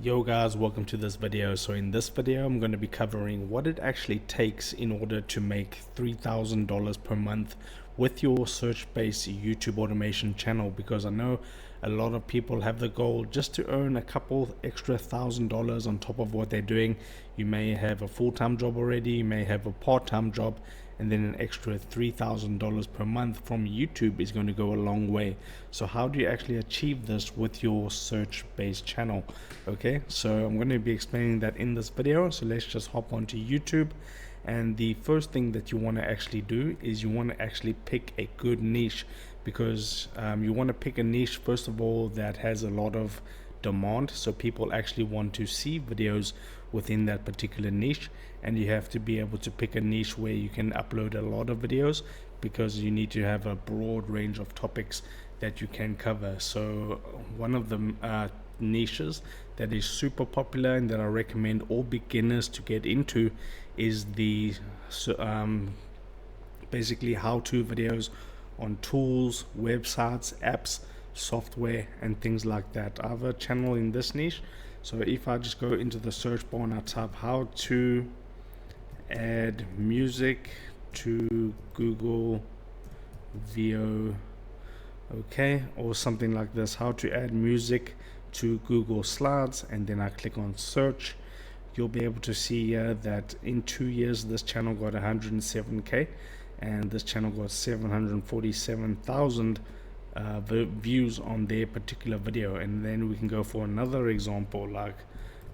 Yo guys, welcome to this video. So in this video I'm going to be covering what it actually takes in order to make $3,000 per month with your search-based YouTube automation channel, because I know a lot of people have the goal just to earn a couple extra $1,000 on top of what they're doing. You may have a full-time job already, you may have a part-time job, and then an extra $3,000 per month from YouTube is going to go a long way. So how do you actually achieve this with your search-based channel? Okay, so I'm going to be explaining that in this video. So let's just hop onto YouTube. And the first thing that you want to actually do is you want to actually pick a good niche, because you want to pick a niche, first of all, that has a lot of demand, so people actually want to see videos within that particular niche. And you have to be able to pick a niche where you can upload a lot of videos, because you need to have a broad range of topics that you can cover. So one of the niches that is super popular and that I recommend all beginners to get into is the basically how-to videos on tools, websites, apps, software, and things like that. I have a channel in this niche. So if I just go into the search bar and I type how to add music to Google VO, okay, or something like this, how to add music to Google Slides, and then I click on search, you'll be able to see here that in 2 years this channel got 107k and this channel got 747,000 views on their particular video. And then we can go for another example, like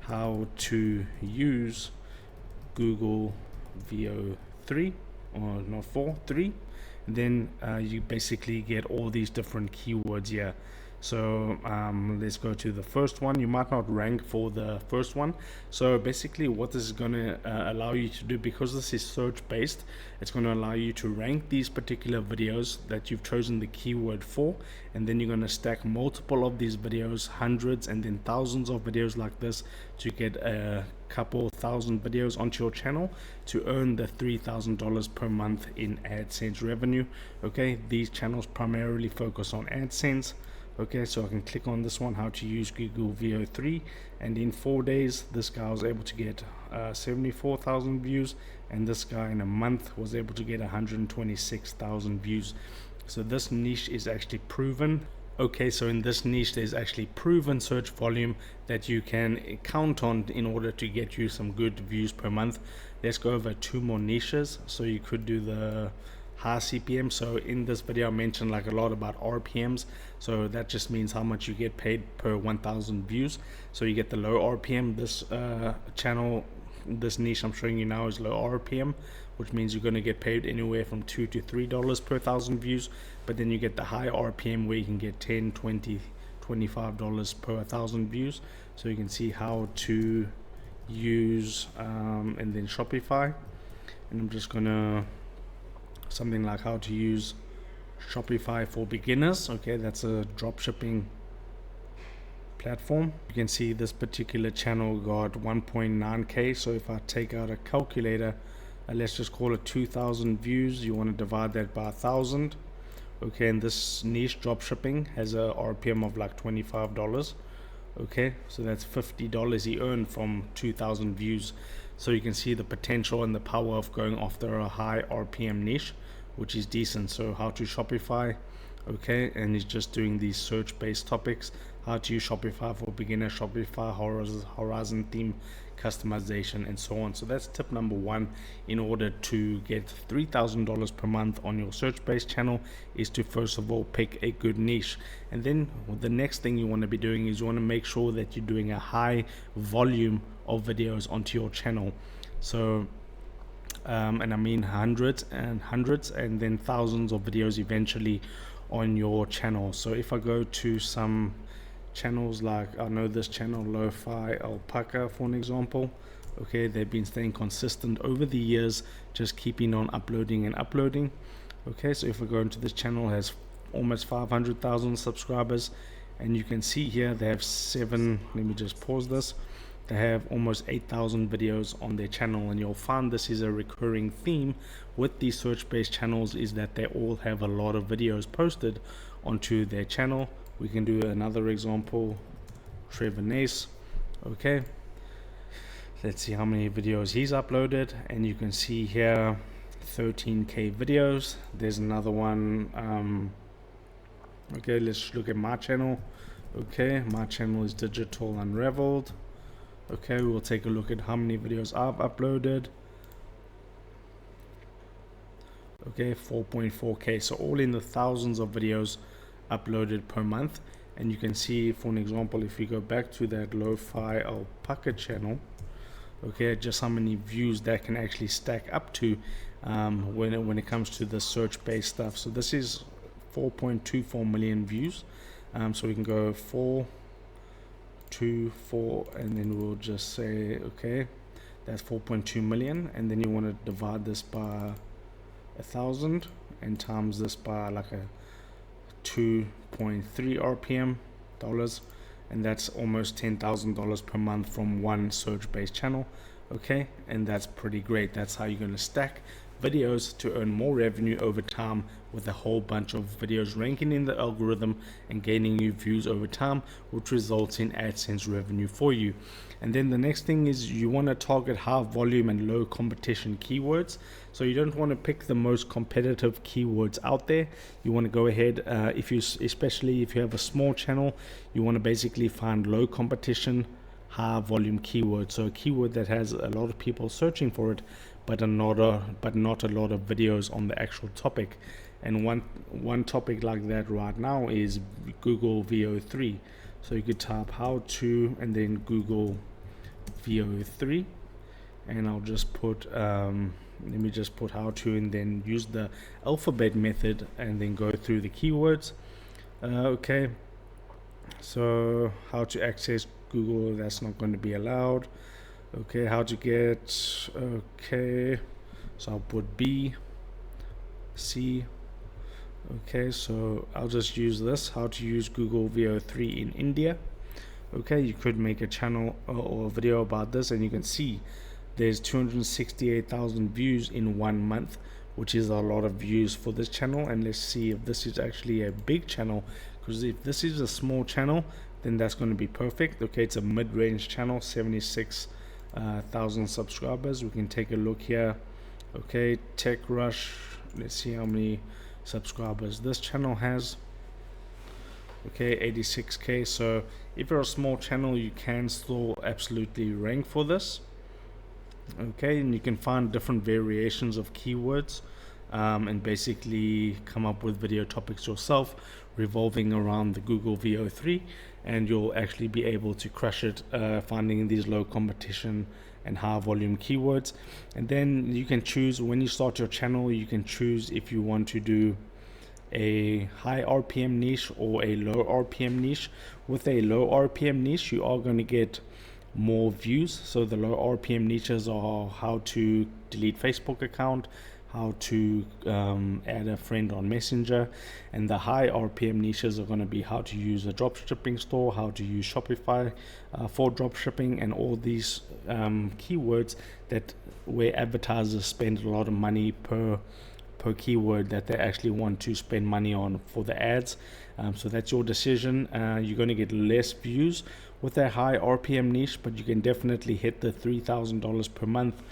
how to use Google VO3 or not 3. Then you basically get all these different keywords here. So let's go to the first one. You might not rank for the first one. So basically what this is going to allow you to do, because this is search based, it's going to allow you to rank these particular videos that you've chosen the keyword for, and then you're going to stack multiple of these videos, hundreds and then thousands of videos like this, to get a couple thousand videos onto your channel to earn the $3,000 per month in AdSense revenue. Okay, these channels primarily focus on AdSense. Okay, so I can click on this one, how to use Google VO3, and in 4 days this guy was able to get 74,000 views, and this guy in a month was able to get 126,000 views. So this niche is actually proven. Okay, so in this niche there's actually proven search volume that you can count on in order to get you some good views per month. Let's go over 2 more niches. So you could do the high CPM. So in this video I mentioned like a lot about RPMs, so that just means how much you get paid per 1,000 views. So you get the low RPM. This channel, this niche I'm showing you now, is low RPM, which means you're going to get paid anywhere from $2 to $3 per 1,000 views. But then you get the high RPM where you can get $10, $20, $25 per 1,000 views. So you can see how to use and then Shopify. And I'm just gonna something like how to use Shopify for beginners. Okay, that's a drop shipping platform. You can see this particular channel got 1.9k. So if I take out a calculator, let's just call it 2,000 views, you want to divide that by 1,000. Okay, and this niche drop shipping has a RPM of like $25. Okay, so that's $50 he earned from 2,000 views. So you can see the potential and the power of going after a high RPM niche, which is decent. So how to Shopify, okay, and he's just doing these search based topics, how to use Shopify for beginner, Shopify horizon theme customization, and so on. So that's tip number 1 in order to get $3,000 per month on your search based channel, is to first of all pick a good niche. And then the next thing you want to be doing is you want to make sure that you're doing a high volume of videos onto your channel. So and I mean hundreds and then thousands of videos eventually on your channel. So if I go to some channels, like I know this channel Lo-Fi Alpaca for an example, okay, they've been staying consistent over the years, just keeping on uploading and uploading. Okay, so if I go into this channel, it has almost 500,000 subscribers, and you can see here they have let me just pause this, they have almost 8,000 videos on their channel. And you'll find this is a recurring theme with these search based channels, is that they all have a lot of videos posted onto their channel. We can do another example, Trevor Nace. Okay, let's see how many videos he's uploaded, and you can see here 13k videos. There's another one. Okay, let's look at my channel. Okay, my channel is Digital Unraveled. Okay, we'll take a look at how many videos I've uploaded. Okay, 4.4k, so all in the thousands of videos uploaded per month. And you can see, for an example, if you go back to that Lo-Fi Alpaca channel, okay, just how many views that can actually stack up to when it comes to the search-based stuff. So this is 4.24 million views. So we can go 4, 2, 4, and then we'll just say, okay, that's 4.2 million, and then you want to divide this by 1,000 and times this by like a 2.3 RPM dollars, and that's almost $10,000 per month from one search-based channel. Okay, and that's pretty great. That's how you're going to stack videos to earn more revenue over time, with a whole bunch of videos ranking in the algorithm and gaining you views over time, which results in AdSense revenue for you. And then the next thing is you want to target high volume and low competition keywords. So you don't want to pick the most competitive keywords out there. You want to go ahead, especially if you have a small channel, you want to basically find low competition, high volume keywords. So a keyword that has a lot of people searching for it, but not a lot of videos on the actual topic. And one topic like that right now is Google VO3. So you could type how to and then Google VO3, and I'll just put let me just put how to and then use the alphabet method and then go through the keywords. Okay, so how to access Google, that's not going to be allowed. Okay, how to get, okay, so I'll put B, C. Okay, so I'll just use this, how to use Google VO3 in India. Okay, you could make a channel or a video about this, and you can see there's 268,000 views in 1 month, which is a lot of views for this channel. And let's see if this is actually a big channel, because if this is a small channel, then that's going to be perfect. Okay, it's a mid-range channel, 76,000 subscribers. We can take a look here. Okay, Tech Rush, let's see how many subscribers this channel has. Okay, 86k. So if you're a small channel, you can still absolutely rank for this. Okay, and you can find different variations of keywords and basically come up with video topics yourself revolving around the Google VO3, and you'll actually be able to crush it finding these low competition and high volume keywords. And then you can choose, when you start your channel, you can choose if you want to do a high RPM niche or a low RPM niche. With a low RPM niche, you are going to get more views. So the low RPM niches are how to delete Facebook account, how to add a friend on Messenger, and the high RPM niches are going to be how to use a dropshipping store, how to use Shopify for dropshipping, and all these keywords that where advertisers spend a lot of money per keyword that they actually want to spend money on for the ads. So that's your decision. You're going to get less views with a high RPM niche, but you can definitely hit the $3,000 per month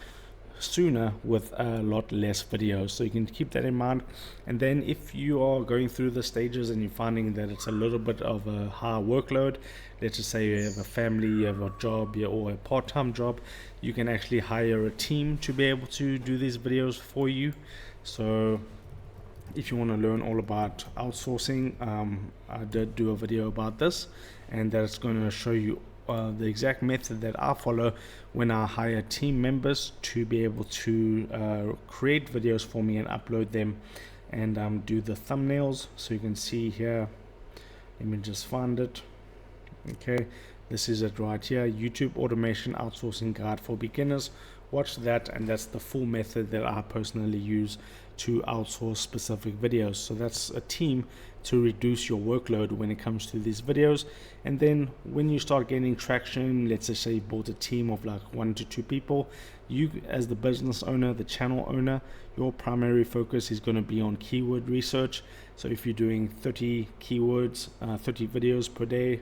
sooner with a lot less videos. So you can keep that in mind. And then if you are going through the stages and you're finding that it's a little bit of a high workload, let's just say you have a family, you have a job, or a part-time job, you can actually hire a team to be able to do these videos for you. So if you want to learn all about outsourcing, I did do a video about this, and that's going to show you the exact method that I follow when I hire team members to be able to create videos for me and upload them and do the thumbnails. So you can see here, let me just find it. Okay, this is it right here, YouTube Automation Outsourcing Guide for Beginners. Watch that, and that's the full method that I personally use to outsource specific videos. So that's a team to reduce your workload when it comes to these videos. And then when you start gaining traction, let's just say you bought a team of like 1 to 2 people, you as the business owner, the channel owner, your primary focus is going to be on keyword research. So if you're doing 30 keywords, 30 videos per day,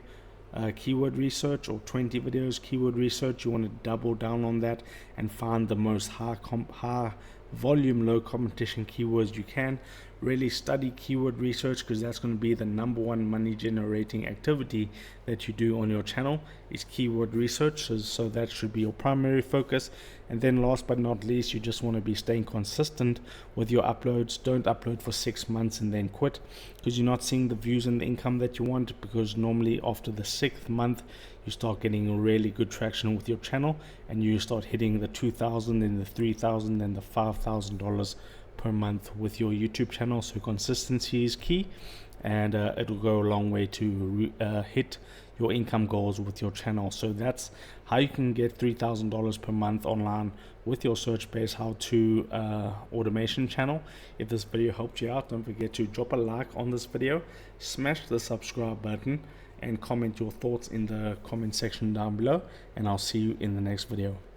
keyword research, or 20 videos keyword research. You want to double down on that and find the most high volume, low competition keywords you can. Really study keyword research, because that's going to be the #1 money generating activity that you do on your channel, is keyword research. So that should be your primary focus. And then last but not least, you just want to be staying consistent with your uploads. Don't upload for 6 months and then quit, because you're not seeing the views and the income that you want, because normally after the 6th month you start getting really good traction with your channel, and you start hitting the $2,000 and the $3,000 and the $5,000 per month with your YouTube channel. So consistency is key, and it'll go a long way to hit your income goals with your channel. So that's how you can get $3,000 per month online with your search-based how-to automation channel. If this video helped you out, don't forget to drop a like on this video, smash the subscribe button, and comment your thoughts in the comment section down below, and I'll see you in the next video.